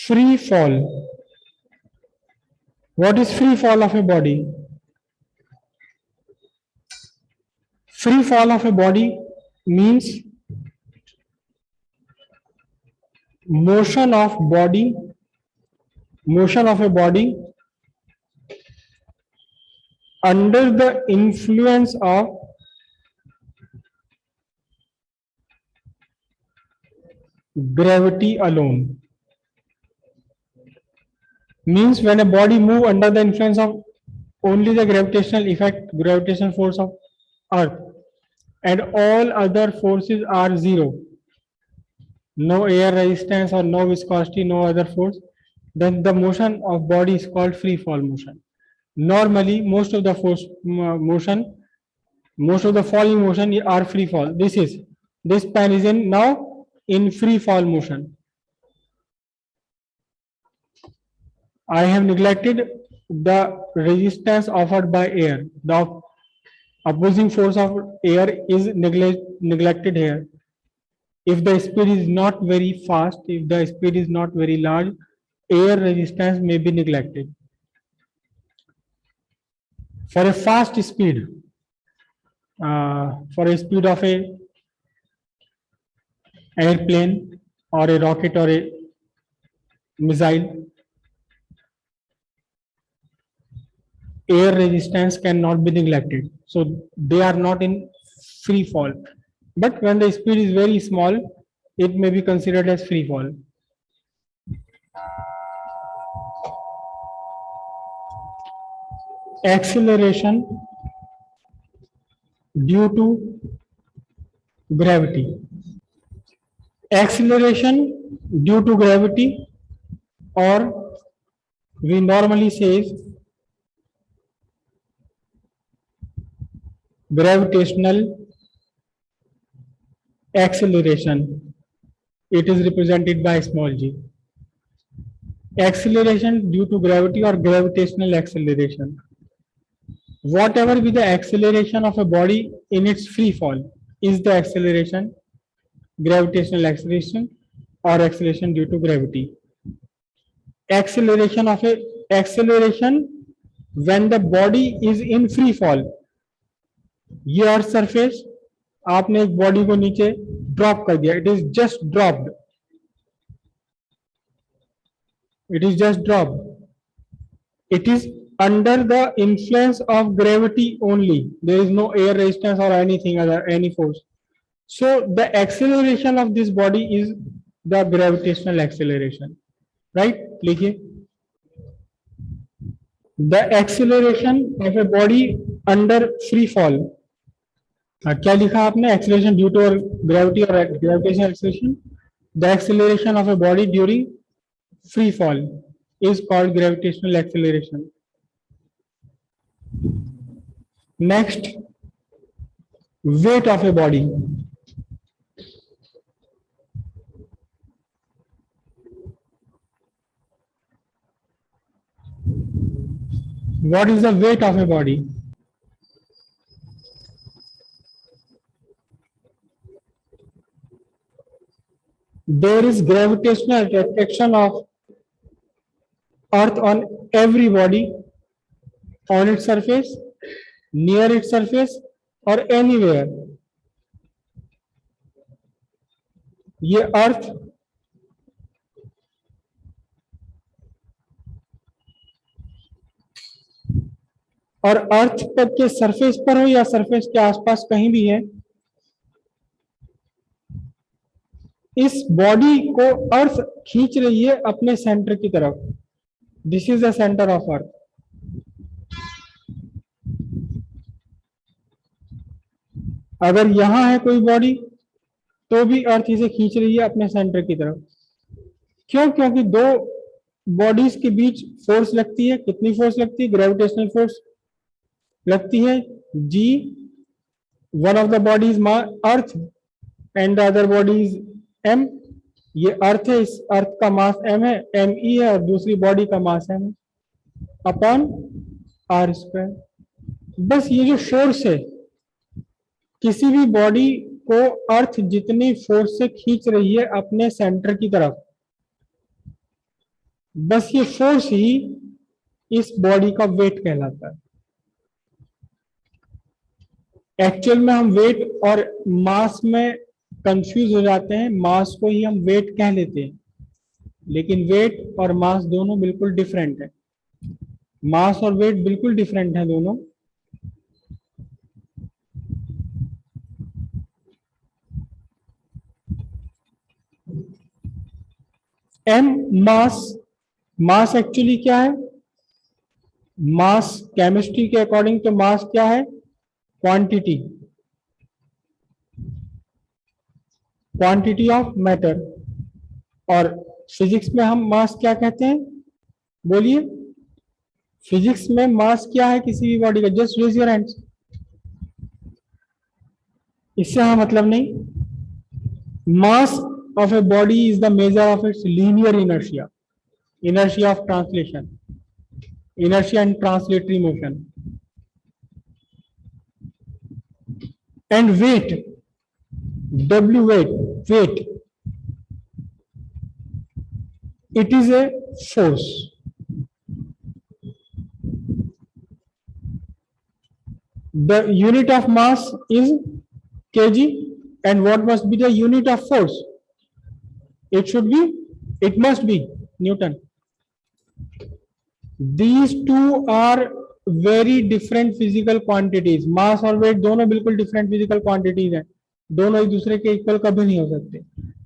free fall. What is free fall of a body? Free fall of a body means motion of a body under the influence of gravity alone. Means when a body move under the influence of only the gravitational force of earth, and all other forces are zero, no air resistance or no viscosity, no other force, then the motion of body is called free fall motion. Normally most of the falling motion are free fall. This pen is now in free fall motion. I have neglected the resistance offered by air. The opposing force of air is neglected here. If the speed is not very fast, if the speed is not very large, air resistance may be neglected. For a fast speed, for a speed of a airplane or a rocket or a missile, air resistance cannot be neglected, so they are not in free fall. But when the speed is very small, it may be considered as free fall. Acceleration due to gravity. Acceleration due to gravity, or we normally say gravitational acceleration. It is represented by small g. Acceleration due to gravity or gravitational acceleration. Whatever be the acceleration of a body in its free fall is the acceleration, gravitational acceleration or acceleration due to gravity. Acceleration when the body is in free fall. ये earth surface आपने एक body को नीचे drop कर दिया, it is just dropped, it is just dropped. It is under the influence of gravity only. There is no air resistance or anything other, any force. So the acceleration of this body is the gravitational acceleration, right? लिखिए, the acceleration of a body under free fall. क्या लिखा आपने? Acceleration due to gravity or gravitational acceleration. The acceleration of a body during free fall is called gravitational acceleration. Next, weight of a body. What is the weight of a body? There is gravitational attraction of Earth on every body, on its surface, near its surface, or anywhere. ये अर्थ और अर्थ पर के surface पर हो या surface के आसपास कहीं भी है, इस बॉडी को अर्थ खींच रही है अपने सेंटर की तरफ. This is the centre of earth. अगर यहां है कोई बॉडी तो भी अर्थ इसे खींच रही है अपने सेंटर की तरफ. क्यों? क्योंकि दो बॉडीज के बीच फोर्स लगती है. कितनी फोर्स लगती है? ग्रेविटेशनल फोर्स लगती है G. One of the body is earth and the other body is M. ये अर्थ है, इस अर्थ का मास M है, ME है, और दूसरी बॉडी का मास M है अपॉन R स्क्वायर. बस ये जो फोर्स है, किसी भी बॉडी को अर्थ जितनी फोर्स से खींच रही है अपने सेंटर की तरफ, बस ये फोर्स ही इस बॉडी का वेट कहलाता है। एक्चुअल में हम वेट और मास में कंफ्यूज हो जाते हैं, मास को ही हम वेट कह लेते हैं, लेकिन वेट और मास दोनों बिल्कुल डिफरेंट है। मास और वेट बिल्कुल डिफरेंट है दोनों। एम मास, मास एक्चुअली क्या है? मास केमिस्ट्री के अकॉर्डिंग तो मास क्या है? Quantity, quantity of matter. और फिजिक्स में हम मास क्या कहते हैं? बोलिए, फिजिक्स में मास क्या है किसी भी बॉडी का? Just raise your hands. इससे हमें मतलब नहीं। Mass of a body is the measure of its linear inertia, inertia of translation, inertia and translatory motion. And weight, W weight, weight, it is a force. The unit of mass is kg, and what must be the unit of force? It should be, it must be Newton. These two are very different physical quantities. मास और wait दोनों बिल्कुल different physical quantities हैं, दोनों एक दूसरे के equal कभी नहीं हो सकते।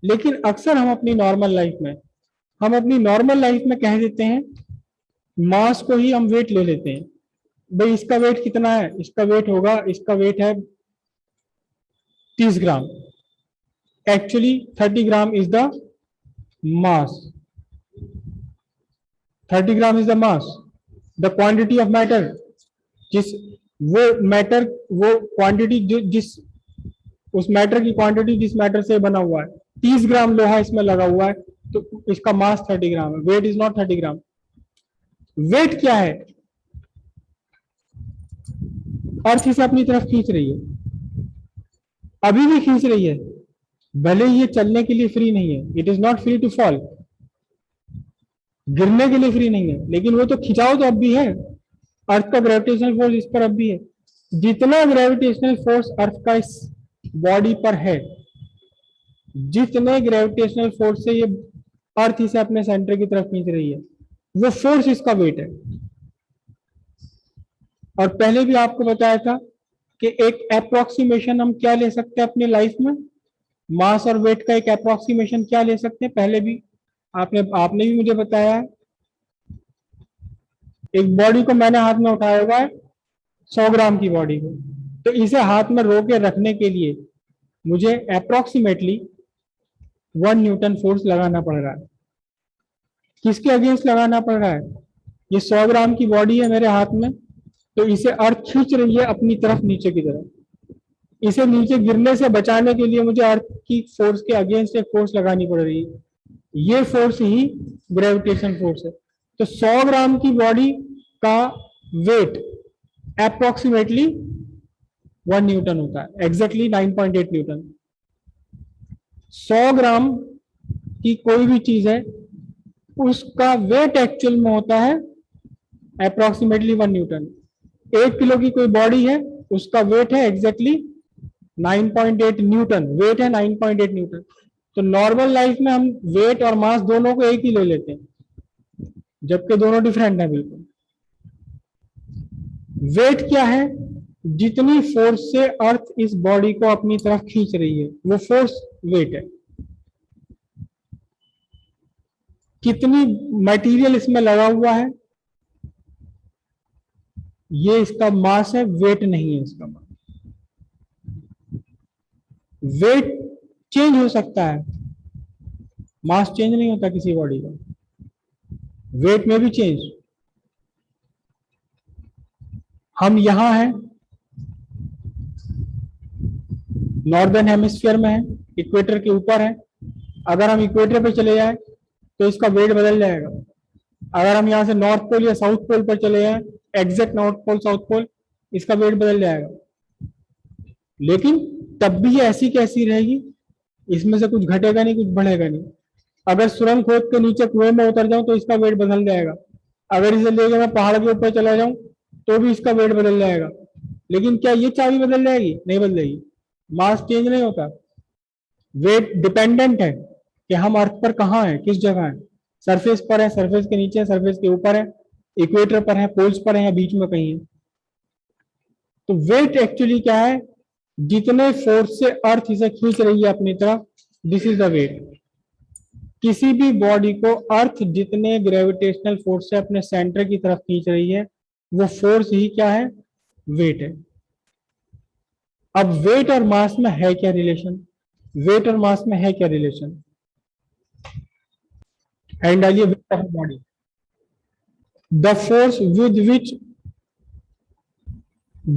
लेकिन अक्सर हम अपनी नॉर्मल लाइफ में कह देते हैं, मास को ही हम वेट ले लेते हैं। भाई इसका वेट कितना है? इसका वेट होगा, इसका वेट है 30 gram. Actually 30 gram is the mass, 30 gram is the mass, the quantity of matter. जिस वो मैटर, वो क्वांटिटी जिस उस मैटर की क्वांटिटी जिस मैटर से बना हुआ है, 30 ग्राम लोहा इसमें लगा हुआ है, तो इसका मास 30 ग्राम है। Weight is not 30 gram. Weight क्या है? अर्थ इसे अपनी तरफ खींच रही है, अभी भी खींच रही है, भले ये चलने के लिए फ्री नहीं है। It is not free to fall, गिरने के लिए फ्री नहीं है, लेकिन वो तो खिंचाव तो अब भी है। अर्थ का ग्रेविटेशनल फोर्स इस पर अब भी है। जितना ग्रेविटेशनल फोर्स अर्थ का इस बॉडी पर है, जितने ग्रेविटेशनल फोर्स से ये अर्थ इसे अपने सेंटर की तरफ खींच रही है, वो फोर्स इसका वेट है। और पहले भी आपको बताया था कि एक अप्रोक्सीमेशन हम क्या ले सकते हैं अपनी लाइफ में, मास और वेट का एक अप्रोक्सीमेशन क्या ले सकते हैं। पहले भी आपने भी मुझे बताया है। एक बॉडी को मैंने हाथ में उठाया हुआ है, 100 ग्राम की बॉडी को, तो इसे हाथ में रोके रखने के लिए मुझे अप्रोक्सीमेटली 1 न्यूटन फोर्स लगाना पड़ रहा है। किसके अगेंस्ट लगाना पड़ रहा है? ये 100 ग्राम की बॉडी है मेरे हाथ में, तो इसे अर्थ खींच रही है अपनी तरफ, नीचे की तरफ। इसे नीचे गिरने से बचाने के लिए मुझे अर्थ की फोर्स के अगेंस्ट एक फोर्स लगानी पड़ रही है। ये फोर्स ही ग्रेविटेशन फोर्स है। तो 100 ग्राम की बॉडी का वेट अप्रोक्सीमेटली 1 न्यूटन होता है, एग्जैक्टली 9.8 न्यूटन। 100 ग्राम की कोई भी चीज है, उसका वेट एक्चुअल में होता है अप्रोक्सीमेटली 1 न्यूटन। 1 किलो की कोई बॉडी है, उसका वेट है एग्जैक्टली 9.8 न्यूटन, वेट है 9.8 न्यूटन। तो नॉर्मल लाइफ में हम वेट और मास दोनों को एक ही ले लेते हैं, जबकि दोनों डिफरेंट है बिल्कुल। वेट क्या है? जितनी फोर्स से अर्थ इस बॉडी को अपनी तरफ खींच रही है, वो फोर्स वेट है। कितनी मटेरियल इसमें लगा हुआ है, ये इसका मास है, वेट नहीं है इसका मास। वेट चेंज हो सकता है, मास चेंज नहीं होता किसी बॉडी का, वेट में भी चेंज। हम यहां हैं, नॉर्दर्न हेमिस्फीयर में है, इक्वेटर के ऊपर है। अगर हम इक्वेटर पे चले जाए तो इसका वेट बदल जाएगा। अगर हम यहां से नॉर्थ पोल या साउथ पोल पर चले जाए, exact north pole south pole, इसका वेट बदल जाएगा। लेकिन तब भी ये ऐसी कैसी रहेगी, इसमें से कुछ घटेगा नहीं, कुछ बढ़ेगा नहीं। अगर सुरंग खोद के नीचे कुएं में उतर जाऊं तो इसका वेट बदल जाएगा। अगर इसे लेकर मैं पहाड़ के ऊपर चला जाऊं तो भी इसका वेट बदल जाएगा। लेकिन क्या ये चाबी बदल जाएगी? नहीं बदलेगी। मास चेंज नहीं होता। वेट डिपेंडेंट है कि हम अर्थ पर कहाँ हैं, किस जगह है। सरफेस पर है, सरफेस के नीचे है, सरफेस के ऊपर है, इक्वेटर पर है, पोल्स पर है, या बीच में कहीं है। तो वेट एक्चुअली क्या है? जितने फोर्स से अर्थ इसे खींच रही है अपनी तरफ, दिस इज द वेट। किसी भी बॉडी को अर्थ जितने ग्रेविटेशनल फोर्स से अपने सेंटर की तरफ खींच रही है, वो फोर्स ही क्या है? वेट है। अब वेट और मास में है क्या रिलेशन? वेट और मास में है क्या रिलेशन? एंड आइए weight of body, the force with which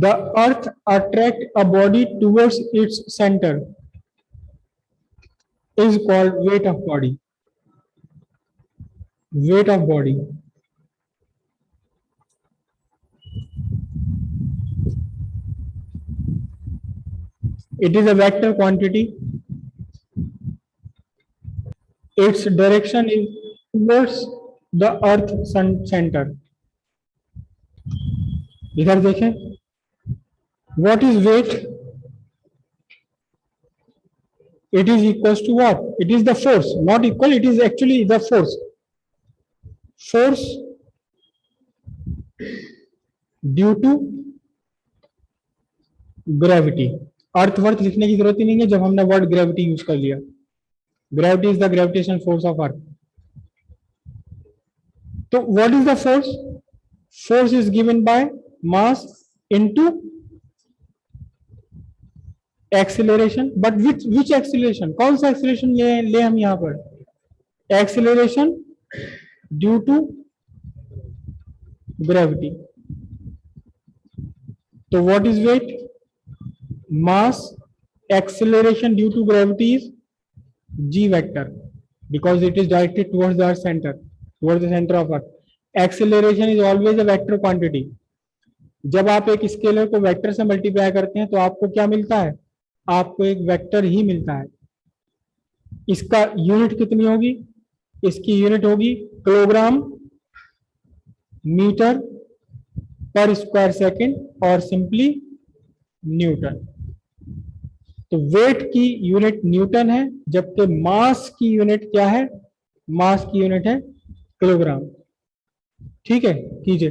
the earth attract a body towards its center is called weight of body. Weight of body. It is a vector quantity. Its direction is towards the earth center. इधर देखें, what is weight? It is equals to what? It is the force, not equal, it is actually the force. Force due to gravity. Earth worth लिखने की जरूरत ही नहीं है जब हमने word gravity use कर लिया। Gravity is the gravitational force of earth. तो what is the force? Force is given by mass into acceleration. But which acceleration? कौन सा एक्सीलरेशन ले हम यहां पर? Acceleration due to gravity. तो what is weight? Mass acceleration due to gravity is g vector because it is directed towards the center of earth. Acceleration is always a vector quantity. जब आप एक scalar को vector से multiply करते हैं तो आपको क्या मिलता है? आपको एक वेक्टर ही मिलता है। इसका यूनिट कितनी होगी? इसकी यूनिट होगी किलोग्राम मीटर पर स्क्वायर सेकंड और सिंपली न्यूटन। तो वेट की यूनिट न्यूटन है, जबकि मास की यूनिट क्या है? मास की यूनिट है किलोग्राम। ठीक है, कीजिए।